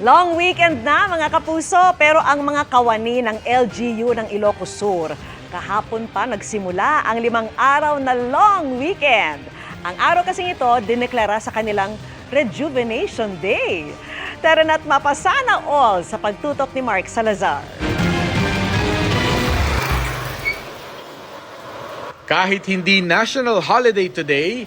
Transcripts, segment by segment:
Long weekend na mga kapuso, pero ang mga kawani ng LGU ng Ilocos Sur, kahapon pa nagsimula ang 5 araw na long weekend. Ang araw kasing ito, dineklara sa kanilang Rejuvenation Day. Tara na't mapasana all sa pagtutok ni Mark Salazar. Kahit hindi national holiday today,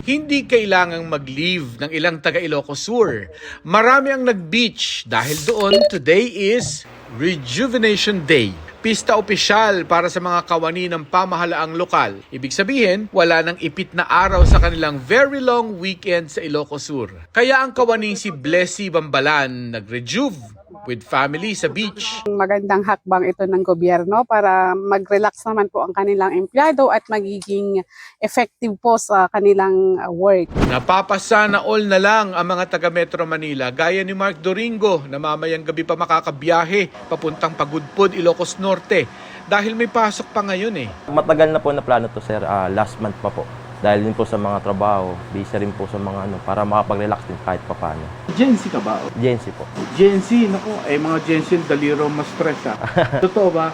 hindi kailangang mag-leave ng ilang taga Ilocos Sur. Marami ang nag-beach dahil doon today is Rejuvenation Day. Pista opisyal para sa mga kawani ng pamahalaang lokal. Ibig sabihin, wala nang ipit na araw sa kanilang very long weekend sa Ilocos Sur. Kaya ang kawaning si Blessy Bambalan nag-rejuve with family sa beach. Magandang hakbang ito ng gobyerno para mag-relax naman po ang kanilang empleyado at magiging effective po sa kanilang work. Napapasana all na lang ang mga taga Metro Manila gaya ni Mark Doringo na mamayang gabi pa makakabiyahe papuntang Pagudpud, Ilocos Norte dahil may pasok pa ngayon eh. Matagal na po na plano to sir, last month pa po. Dahil din po sa mga trabaho, busy rin po sa mga para makapag-relax din kahit papano. Gen Z ka ba? Gen Z po. Gen Z, naku, mga Gen Z daliro mas stress ha. Totoo ba?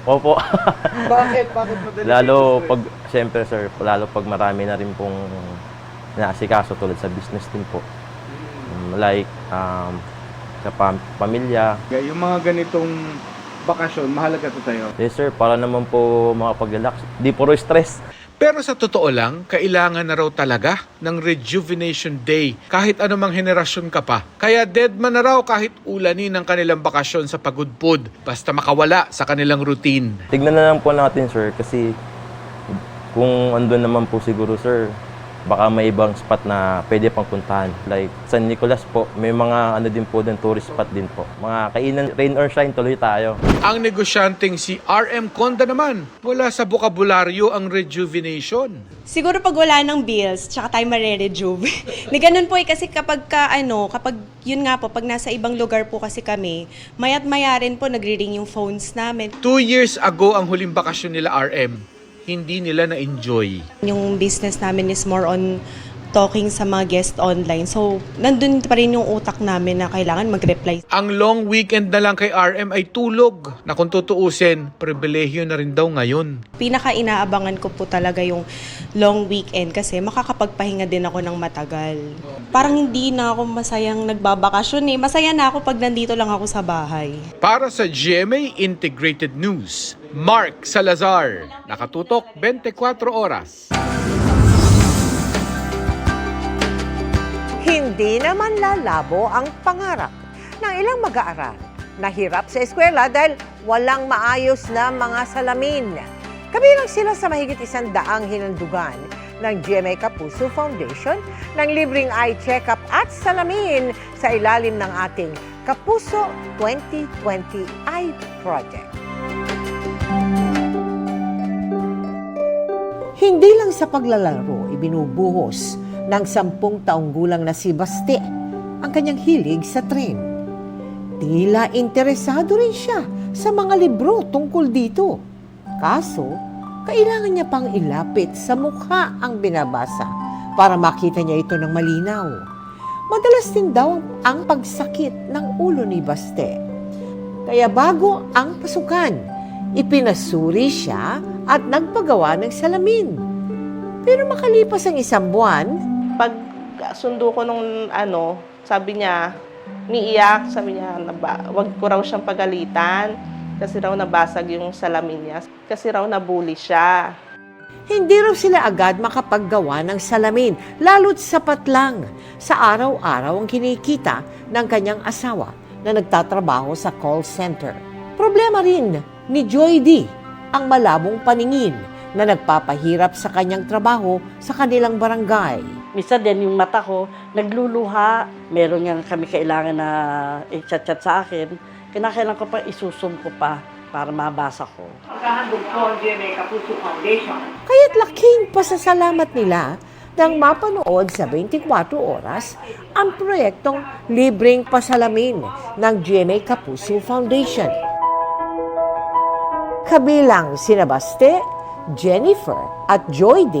Opo. Bakit? Bakit madali? Lalo pag, siyempre sir, lalo pag marami na rin pong naasikaso tulad sa business din po. Like, sa pamilya. Yung mga ganitong bakasyon, mahalaga to tayo. Yes sir, para naman po makapag-relax. Di puro stress. Pero sa totoo lang, kailangan na raw talaga ng Rejuvenation Day kahit anumang henerasyon ka pa. Kaya dead man na raw kahit ulanin ang kanilang bakasyon sa Pagudpud basta makawala sa kanilang routine. Tignan na lang po natin sir kasi kung andun naman po siguro sir, baka may ibang spot na pwede pang puntahan. Like San Nicolas po, may mga ano din po din, tourist spot din po. Mga kainan, rain or shine, tuloy tayo. Ang negosyanteng si RM Conda naman, wala sa bokabularyo ang rejuvenation. Siguro pag wala ng bills, tsaka tayo mare-rejuve. Na ganun po kasi kapag yun nga po, pag nasa ibang lugar po kasi kami, maya't maya rin po nagre-ring yung phones namin. 2 years ago ang huling bakasyon nila RM. Hindi nila na-enjoy. Yung business namin is more on talking sa mga guest online. So, nandun pa rin yung utak namin na kailangan mag-reply. Ang long weekend na lang kay RM ay tulog na kung tutuusin, pribilehyo na rin daw ngayon. Pinaka-inaabangan ko po talaga yung long weekend kasi makakapagpahinga din ako ng matagal. Parang hindi na ako masayang nagbabakasyon eh. Masaya na ako pag nandito lang ako sa bahay. Para sa GMA Integrated News, Mark Salazar, nakatutok 24 oras. Hindi naman lalabo ang pangarap ng ilang mag-aaral. Nahirap sa eskwela dahil walang maayos na mga salamin. Kabilang sila sa mahigit 100 hinandugan ng GMA Kapuso Foundation ng libreng eye check-up at salamin sa ilalim ng ating Kapuso 2020 Eye Project. Hindi lang sa paglalaro ibinubuhos ng 10 taong gulang na si Baste ang kanyang hilig sa tren. Tila interesado rin siya sa mga libro tungkol dito. Kaso, kailangan niya pang ilapit sa mukha ang binabasa para makita niya ito ng malinaw. Madalas din daw ang pagsakit ng ulo ni Baste. Kaya bago ang pasukan, ipinasuri siya at nagpagawa ng salamin. Pero makalipas ang 1 buwan, pag sundo ko nung sabi niya, umiiyak, sabi niya, wag ko raw siyang pagalitan kasi raw nabasag yung salamin niya, kasi raw nabully siya. hindi raw sila agad makapaggawa ng salamin, lalo't sapat lang sa araw-araw ang kinikita ng kanyang asawa na nagtatrabaho sa call center. Problema rin ni Joy D ang malabong paningin na nagpapahirap sa kanyang trabaho sa kanilang barangay. Minsan din yung mata ko, nagluluha. Meron nga kami kailangan na i-chat-chat sa akin. Kinakailan ko pa isusum ko pa para mabasa ko. Maghahandog po ang GMA Kapuso Foundation. Kaya't laking pasasalamat nila nang mapanood sa 24 oras ang proyektong libreng pasalamin ng GMA Kapuso Foundation. Kabilang sina Baste, Jennifer at Joy D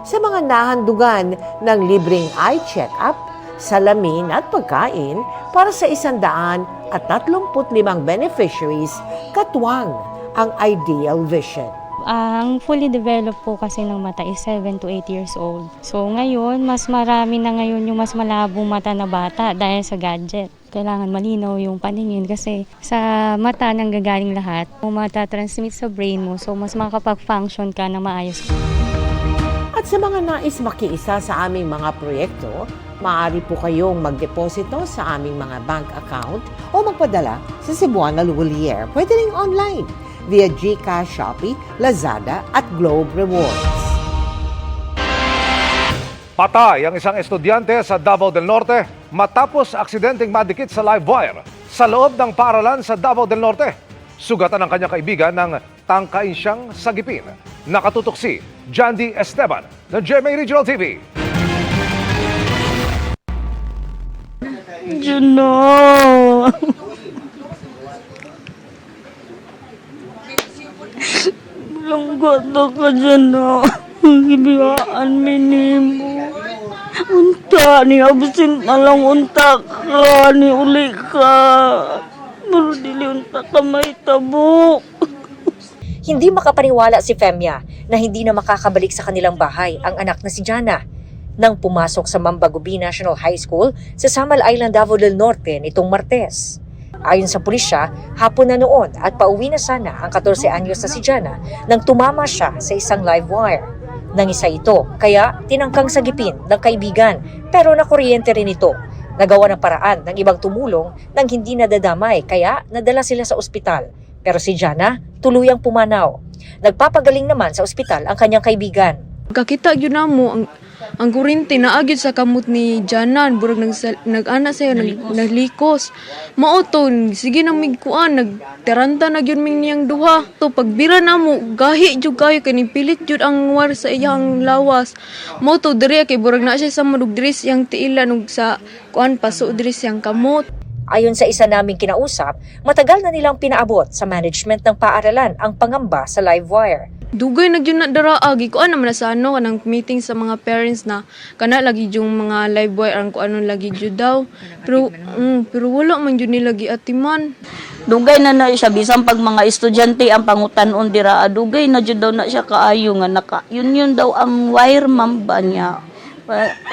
sa mga nahandugan ng libreng eye check-up salamin at pagkain para sa 135 beneficiaries, katuwang ang Ideal Vision. Ang fully developed po kasi ng mata is 7 to 8 years old. So ngayon, mas marami na ngayon yung mas malabong mata na bata dahil sa gadget. Kailangan malinaw yung paningin kasi sa mata nang gagaling lahat. Kung mata-transmit sa brain mo, so mas makapag-function ka na maayos. At sa mga nais makiisa sa aming mga proyekto, maaari po kayong magdeposito sa aming mga bank account o magpadala sa Cebuana Luwalier. Pwede rin online via GCash, Shopee, Lazada at Globe Rewards. Patay ang isang estudyante sa Davao del Norte matapos aksidenteng madikit sa live wire sa loob ng paaralan sa Davao del Norte. Sugatan ng kanyang kaibigan ng tangkain siyang sagipin. Nakatutok si Jandy Esteban ng GMA Regional TV. Juno! Langgoto ka dyan na. Ibiyaan minimo. Unta ni absent na lang unta ka ni uli ka. Pero dili unta ka may tabok. Hindi makapaniwala si Femia na hindi na makakabalik sa kanilang bahay ang anak na si Jana nang pumasok sa Mambagubi National High School sa Samal Island, Davao del Norte nitong Martes. Ayon sa pulisya, hapon na noon at pauwi na sana ang 14 anyos na si Jana nang tumama siya sa isang live wire. Nangisa ito, kaya tinangkang sagipin ng kaibigan pero nakuryente rin ito. Nagawa ng paraan ng ibang tumulong nang hindi nadadamay kaya nadala sila sa ospital. Pero si Jana tuluyang pumanaw. Nagpapagaling naman sa ospital ang kanyang kaibigan. Kakita yun na mo, ang kurinti na agad sa kamot ni Janan, burag nag-ana sa'yo, naglikos. Mauto, sige na migkuan, nagteranta na yun ming niyang duha. To, pagbira na mo, gahi yun kayo, kanipilit yun ang war sa iyang lawas. Mauto, diri, kay burag na siya sa madugdris yang tiila, nung sa kuan paso dris yang kamot. Ayon sa isa naming kinausap, matagal na nilang pinaabot sa management ng paaralan ang pangamba sa live wire. Dugay na yun na daraagi ko naman na sa ano kanang meeting sa mga parents na kana lagi yung mga live wire ang ko ano lagi jud daw pero wala man jud ni lagi atiman. Dugay na siya bisan pag mga estudyante ang pangutan-on dira, dugay na jud daw na siya kaayo nga naka yun daw ang wire ma'am ba niya.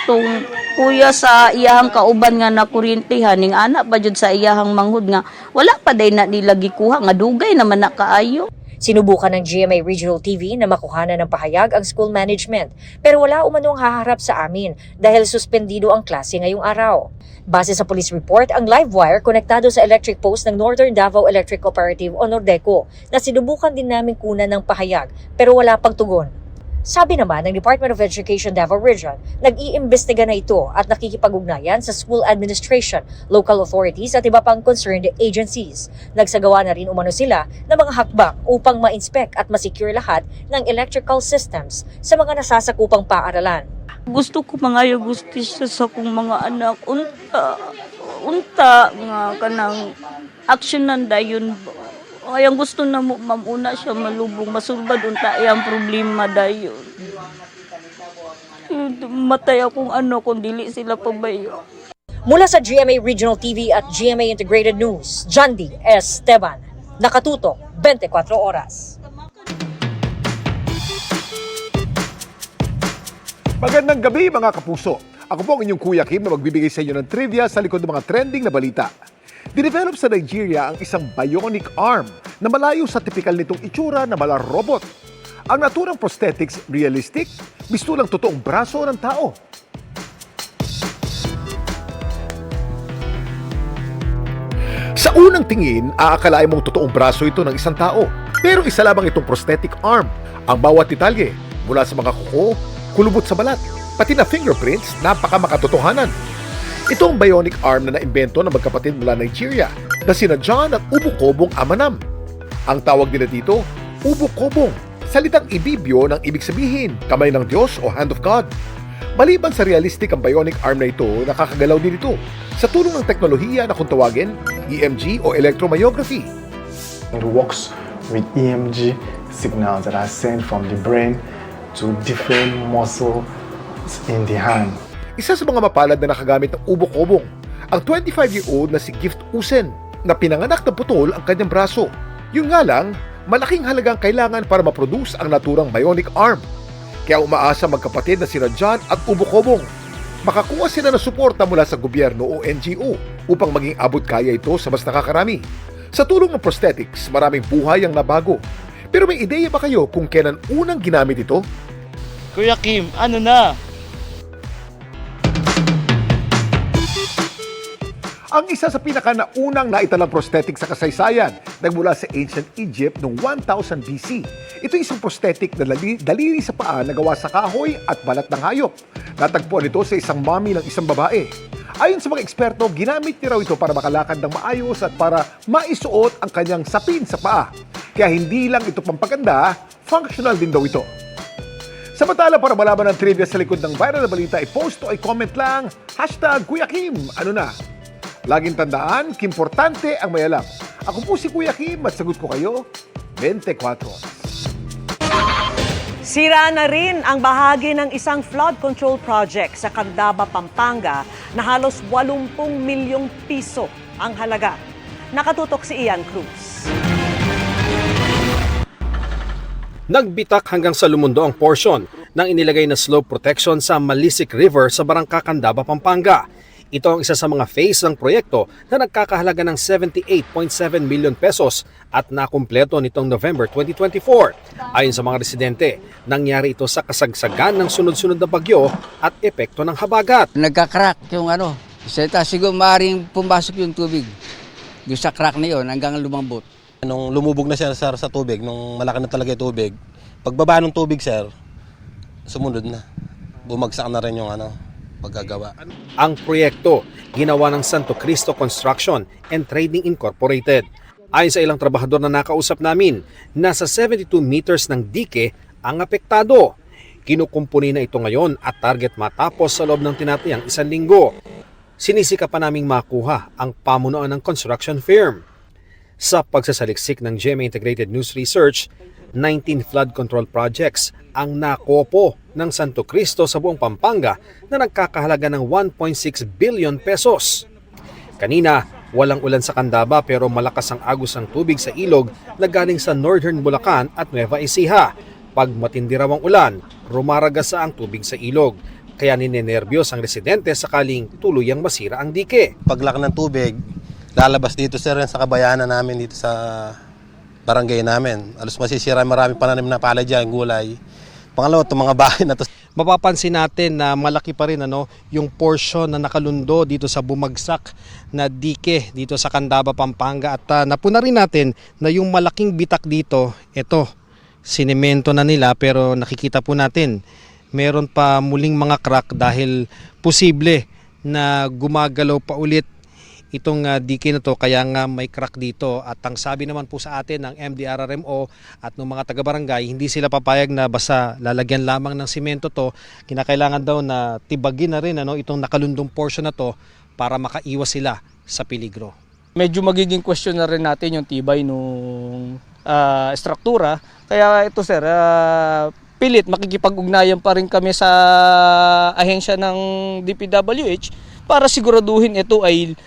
Tung kuya sa iyahang kauban nga na kuryentihan ning anak pa jud sa iyahang manghud nga wala pa day na nila gikuha nga dugay naman na kaayo. Sinubukan ng GMA Regional TV na makuhanan ng pahayag ang school management pero wala umanong haharap sa amin dahil suspendido ang klase ngayong araw. Base sa police report, ang live wire konektado sa electric post ng Northern Davao Electric Cooperative o Nordeco na sinubukan din namin kunan ng pahayag pero wala pang tugon. Sabi naman ng Department of Education Davao Region, nag-iimbestiga na ito at nakikipag-ugnayan sa school administration, local authorities at iba pang concerned agencies. Nagsagawa na rin umano sila ng mga hakbang upang ma-inspect at ma-secure lahat ng electrical systems sa mga nasasakupang paaralan. Gusto ko mangayo gustisya sa kong mga anak. Unta nga kanang aksyonan dayon. Ay, ang gusto na mo, mamuna siya malubong, masulbad, unta ay ang problema dayon. Matay akong ano kung dili sila pabayo. Mula sa GMA Regional TV at GMA Integrated News, Jandy Esteban, nakatutok 24 oras. Magandang gabi mga kapuso. Ako po ang inyong Kuya Kim na magbibigay sa inyo ng trivia sa likod ng mga trending na balita. Dinevelop sa Nigeria ang isang bionic arm na malayo sa tipikal nitong itsura na mala robot. Ang naturang prosthetics realistic, mistulang totoong braso ng tao. Sa unang tingin, aakalain mong totoong braso ito ng isang tao. Pero isa lamang itong prosthetic arm. Ang bawat detalye, mula sa mga kuko, kulubot sa balat, pati na fingerprints, napaka makatotohanan. Ito ang bionic arm na naimbento ng magkapatid mula Nigeria na sina John at Ubukobong Amanam. Ang tawag nila dito, Ubukobong, salitang ibibyo ng ibig sabihin, kamay ng Diyos o hand of God. Maliban sa realistic ang bionic arm na ito, nakakagalaw din ito sa tulong ng teknolohiya na kung tawagin EMG o electromyography. It works with EMG signals that are sent from the brain to different muscles in the hand. Isa sa mga mapalad na nakagamit ng ubok-obong, ang 25-year-old na si Gift Usen na pinanganak na putol ang kanyang braso. Yun nga lang, malaking halagang kailangan para maproduce ang naturang bionic arm. Kaya umaasa magkapatid na sina John at ubok-obong. Makakuha sila ng suporta mula sa gobyerno o NGO upang maging abot kaya ito sa mas nakakarami. Sa tulong ng prosthetics, maraming buhay ang nabago. Pero may ideya ba kayo kung kailan unang ginamit ito? Kuya Kim, ano na? Ang isa sa pinakanaunang naitalang prosthetic sa kasaysayan nagmula sa ancient Egypt noong 1000 BC. Ito isang prosthetic na daliri sa paa na gawa sa kahoy at balat ng hayop. Natagpuan ito sa isang mommy ng isang babae. Ayon sa mga eksperto, ginamit niya raw ito para makalakad ng maayos at para maisuot ang kanyang sapin sa paa. Kaya hindi lang ito pampaganda, functional din daw ito. Samantala, para malaman ang trivia sa likod ng viral na balita, i-post o i-comment lang, #Kuya Kim, ano na? Laging tandaan, kimportante ang may alam. Ako po si Kuya Kim at sagot ko kayo, 24 oras. Sira na rin ang bahagi ng isang flood control project sa Candaba, Pampanga na halos 80 milyong piso ang halaga. Nakatutok si Ian Cruz. Nagbitak hanggang sa lumundo ang portion ng inilagay na slope protection sa Malisik River sa Barangka Candaba, Pampanga. Ito ang isa sa mga phase ng proyekto na nagkakahalaga ng 78.7 million pesos at nakumpleto nitong November 2024. Ayon sa mga residente, nangyari ito sa kasagsagan ng sunod-sunod na bagyo at epekto ng habagat. Nagka-crack yung siguro maaaring pumasok yung tubig. Yung sa crack na yun hanggang lumambot. Nung lumubog na siya sir, sa tubig, nung malaki na talaga yung tubig, pagbaba ng tubig sir, sumunod na. Bumagsak na rin yung paggagawa. Ang proyekto, ginawa ng Santo Cristo Construction and Trading Incorporated. Ayon sa ilang trabahador na nakausap namin, nasa 72 meters ng dike ang apektado. Kinukumpuni na ito ngayon at target matapos sa loob ng tinatayang 1 linggo. Sinisika pa naming makuha ang pamunuan ng construction firm. Sa pagsasaliksik ng GMA Integrated News Research, 19 flood control projects ang nakopo ng Santo Cristo sa buong Pampanga na nagkakahalaga ng 1.6 billion pesos. Kanina, walang ulan sa Candaba pero malakas ang agos ng tubig sa ilog na galing sa Northern Bulacan at Nueva Ecija. Pag matindi raw ang ulan, rumaragasa ang tubig sa ilog. Kaya ninenerbiyos ang residente sakaling tuluyang masira ang dike. Paglaki ng tubig, lalabas dito sir sa kabayanan namin dito sa barangay namin. Alos masisira, maraming pananim na palay dyan, gulay. Pangalawa, itong mga bahay na to. Mapapansin natin na malaki pa rin yung portion na nakalundo dito sa bumagsak na dike dito sa Candaba, Pampanga. At napuna rin natin na yung malaking bitak dito, ito, sinemento na nila pero nakikita po natin meron pa muling mga crack dahil posible na gumagalaw pa ulit itong dike na to, kaya nga may crack dito. At ang sabi naman po sa atin ng MDRRMO at ng mga taga-barangay, hindi sila papayag na basta lalagyan lamang ng simento to. Kinakailangan daw na tibagin na rin itong nakalundong portion na to para makaiwas sila sa peligro. Medyo magiging question na rin natin yung tibay nung struktura. Kaya ito sir, pilit makikipag-ugnayan pa rin kami sa ahensya ng DPWH para siguraduhin ito ay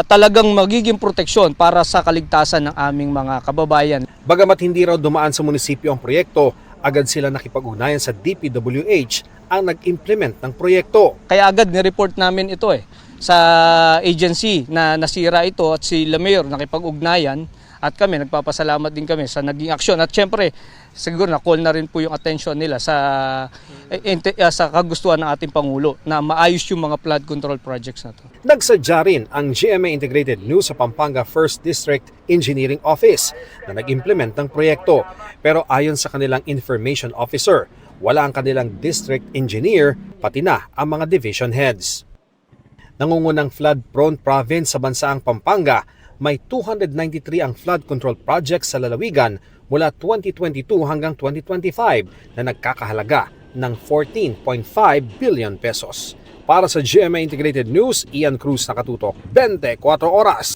talagang magiging proteksyon para sa kaligtasan ng aming mga kababayan. Bagamat hindi raw dumaan sa munisipyo ang proyekto, agad sila nakipag-ugnayan sa DPWH ang nag-implement ng proyekto. Kaya agad ni-report namin ito sa agency na nasira ito at si Mayor nakipag-ugnayan at kami nagpapasalamat din kami sa naging aksyon. At syempre, siguro na-call na rin po yung attention nila sa kagustuhan ng ating Pangulo na maayos yung mga flood control projects na to. Nagsadya rin ang GMA Integrated News sa Pampanga 1st District Engineering Office na nag-implement ng proyekto. Pero ayon sa kanilang information officer, wala ang kanilang district engineer pati na ang mga division heads. Nangungunang flood-prone province sa bansaang Pampanga, may 293 ang flood control projects sa lalawigan mula 2022 hanggang 2025 na nagkakahalaga ng 14.5 billion pesos. Para sa GMA Integrated News, Ian Cruz, nakatutok 24 oras.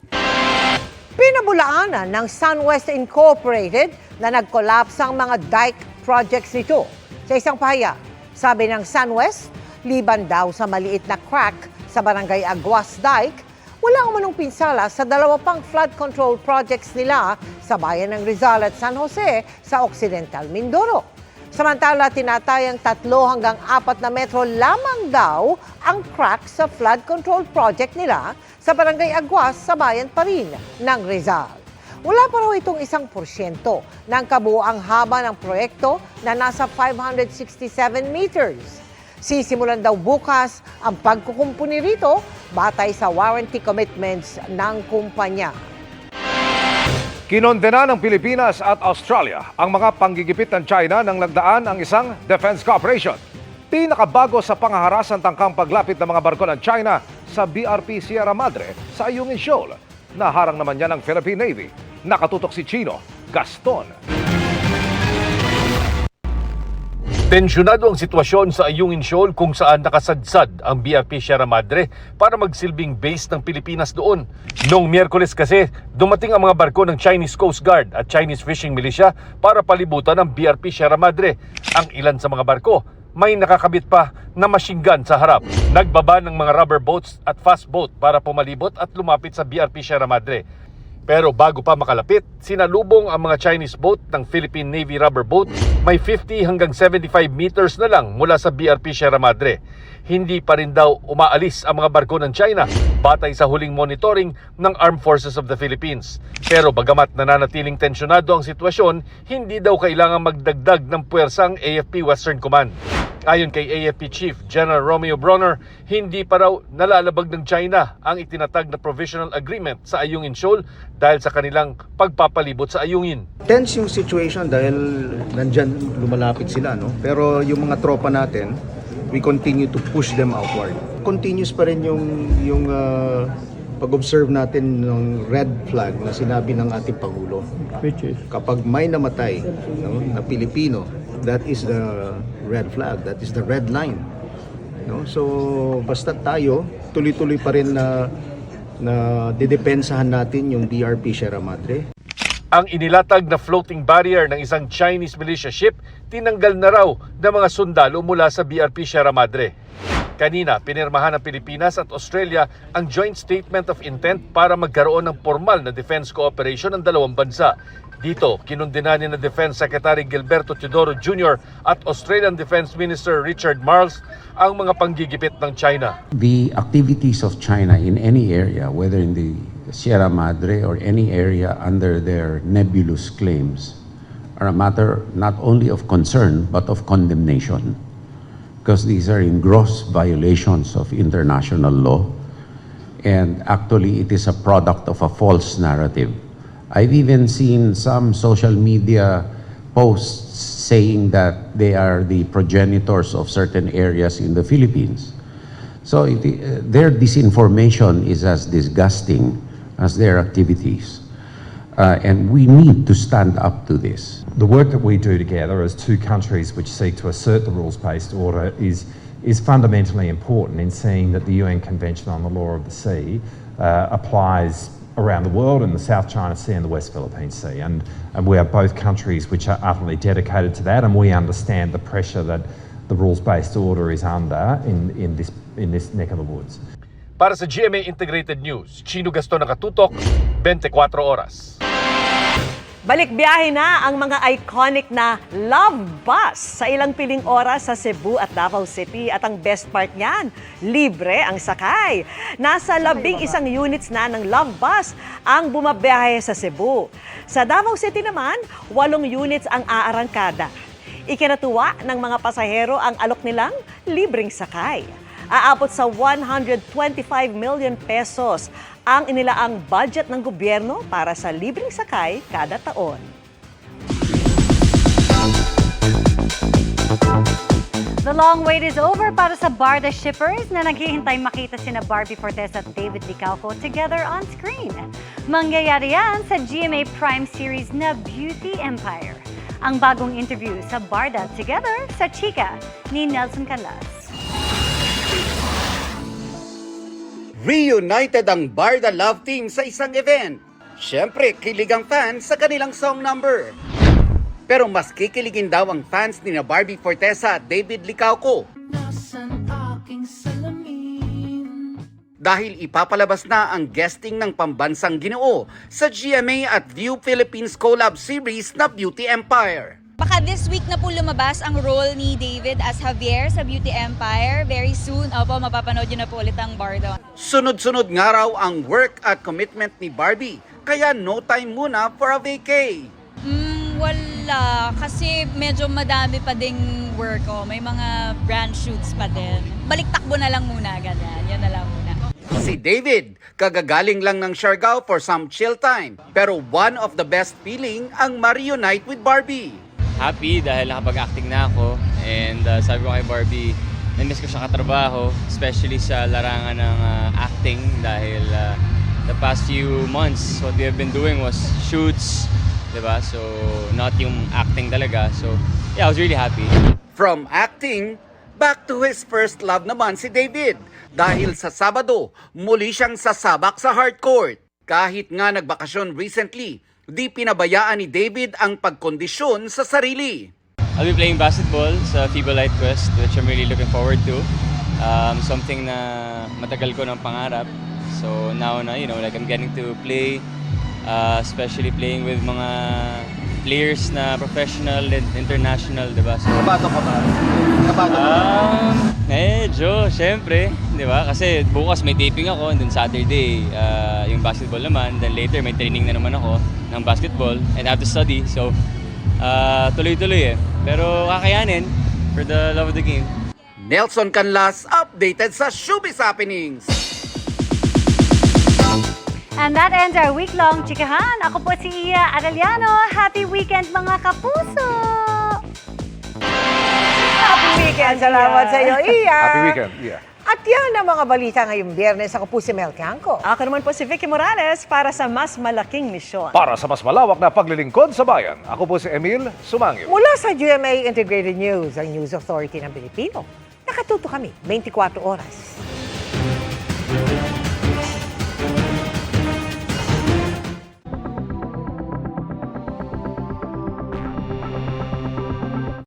Pinabulaanan ng SunWest Incorporated na nag-collapse ang mga dike projects nito. Sa isang pahayag, sabi ng SunWest, Liban daw sa maliit na crack sa Barangay Aguas Dike, wala umanong pinsala sa dalawa pang flood control projects nila sa bayan ng Rizal at San Jose sa Occidental Mindoro. Samantala, tinatayang 3 hanggang 4 na metro lamang daw ang crack sa flood control project nila sa Barangay Aguas sa bayan pa rin ng Rizal. Wala pa raw itong 1% ng kabuuang haba ng proyekto na nasa 567 meters. Sisimulan daw bukas ang pagkukumpuni rito batay sa warranty commitments ng kumpanya. Kinondena ng Pilipinas at Australia ang mga panggigipit ng China nang lagdaan ang isang defense cooperation. Pinakabago sa pangaharasang tangkang paglapit ng mga barko ng China sa BRP Sierra Madre sa Ayungin Shoal. Naharang naman niya ng Philippine Navy. Nakatutok si Chino Gaston. Tensyonado ang sitwasyon sa Ayungin Shoal kung saan nakasadsad ang BRP Sierra Madre para magsilbing base ng Pilipinas doon. Noong Miyerkules kasi, dumating ang mga barko ng Chinese Coast Guard at Chinese Fishing Militia para palibutan ang BRP Sierra Madre. Ang ilan sa mga barko, may nakakabit pa na machine gun sa harap. Nagbaba ng mga rubber boats at fast boat para pumalibot at lumapit sa BRP Sierra Madre. Pero bago pa makalapit, sinalubong ang mga Chinese boat ng Philippine Navy rubber boat may 50 hanggang 75 meters na lang mula sa BRP Sierra Madre. Hindi pa rin daw umaalis ang mga barko ng China batay sa huling monitoring ng Armed Forces of the Philippines. Pero bagamat nananatiling tensyonado ang sitwasyon, hindi daw kailangan magdagdag ng puwersa ang AFP Western Command. Ayon kay AFP Chief General Romeo Bronner, hindi pa raw nalalabag ng China ang itinatag na provisional agreement sa Ayungin Shoal dahil sa kanilang pagpapalibot sa Ayungin. Tense yung situation dahil nandyan lumalapit sila, no? Pero yung mga tropa natin, we continue to push them outward. Continuous pa rin yung pag-observe natin ng red flag na sinabi ng ating Pangulo. Which is? Kapag may namatay, no, na Pilipino, that is the red flag, that is the red line. No? So basta tayo, tuloy-tuloy pa rin na didepensahan natin yung BRP Sierra Madre. Ang inilatag na floating barrier ng isang Chinese militia ship, tinanggal na raw ng mga sundalo mula sa BRP Sierra Madre. Kanina, pinirmahan ng Pilipinas at Australia ang joint statement of intent para magkaroon ng formal na defense cooperation ng dalawang bansa. Dito, kinundina ni na Defense Secretary Gilberto Teodoro Jr. at Australian Defense Minister Richard Marles ang mga panggigipit ng China. The activities of China in any area, whether in the Sierra Madre or any area under their nebulous claims, are a matter not only of concern but of condemnation, because these are in gross violations of international law, and actually it is a product of a false narrative. I've even seen some social media posts saying that they are the progenitors of certain areas in the Philippines. So their disinformation is as disgusting as their activities. And we need to stand up to this. The work that we do together as two countries which seek to assert the rules-based order is fundamentally important in seeing that the UN Convention on the Law of the Sea applies around the world in the South China Sea and the West Philippine Sea. And we are both countries which are utterly dedicated to that, and we understand the pressure that the rules-based order is under in this neck of the woods. Para sa GMA Integrated News, Chino Gaston nakatutok, 24 oras. Balik biyahe na ang mga iconic na Love Bus sa ilang piling oras sa Cebu at Davao City. At ang best part niyan, libre ang sakay. Nasa 11 units na ng Love Bus ang bumabiyahe sa Cebu. Sa Davao City naman, 8 units ang aarangkada. Ikinatuwa ng mga pasahero ang alok nilang libreng sakay. Aabot sa 125 million pesos ang inilaang budget ng gobyerno para sa libreng sakay kada taon. The long wait is over para sa Barda shippers na naghihintay makita sina Barbie Fortes at David Licauco together on screen. Mangyayari yan sa GMA Prime series na Beauty Empire. Ang bagong interview sa Barda Together sa Chika ni Nelson Canlas. Reunited ang Barda Love Team sa isang event. Siyempre, kilig ang fans sa kanilang song number. Pero mas kikiligin daw ang fans ni na Barbie Fortesa at David Licauco dahil ipapalabas na ang guesting ng pambansang Ginoo sa GMA at View Philippines collab series na Beauty Empire. Baka this week na po lumabas ang role ni David as Javier sa Beauty Empire. Very soon, opo, mapapanood yun na po ulit ang Bardo. Sunod-sunod nga raw ang work at commitment ni Barbie, kaya no time muna for a vacay. Wala, kasi medyo madami pa ding work ko. May mga brand shoots pa din. Balik takbo na lang muna, ganyan. Yan na lang muna. Si David, kagagaling lang ng Siargao for some chill time. Pero one of the best feeling ang ma-reunite with Barbie. Happy dahil nakapag-acting na ako. And sabi ko kay Barbie, na-miss ko siya katrabaho. Especially sa larangan ng acting dahil the past few months, what we have been doing was shoots, diba? So, not yung acting talaga. So, yeah, I was really happy. From acting, back to his first love naman si David. Dahil sa Sabado, muli siyang sasabak sa hardcourt. Kahit nga nagbakasyon recently, di pinabayaan ni David ang pagkondisyon sa sarili. I'll be playing basketball sa FIBA Light Quest, which I'm really looking forward to. Something na matagal ko ng pangarap. So now na, like I'm getting to play, especially playing with mga players na professional and international, diba? So, kabado ka ba? Kabado ka ba? Medyo, syempre, diba? Kasi bukas may taping ako, and then Saturday, yung basketball naman, then later may training na naman ako ng basketball, and I have to study, so tuloy-tuloy Pero kakayanin for the love of the game. Nelson Canlas, updated sa Showbiz Happenings. And that ends our week-long chikahan. Ako po si Iya Arellano. Happy weekend mga kapuso! Happy weekend! Salamat sa iyo, Iya! Happy weekend, yeah. At yan ang mga balita ngayong Biyernes. Ako po si Mel Canco. Ako naman po si Vicky Morales para sa mas malaking misyon. Para sa mas malawak na paglilingkod sa bayan, ako po si Emil Sumangyo. Mula sa GMA Integrated News, ang News Authority ng Pilipino. Nakatuto kami 24 oras.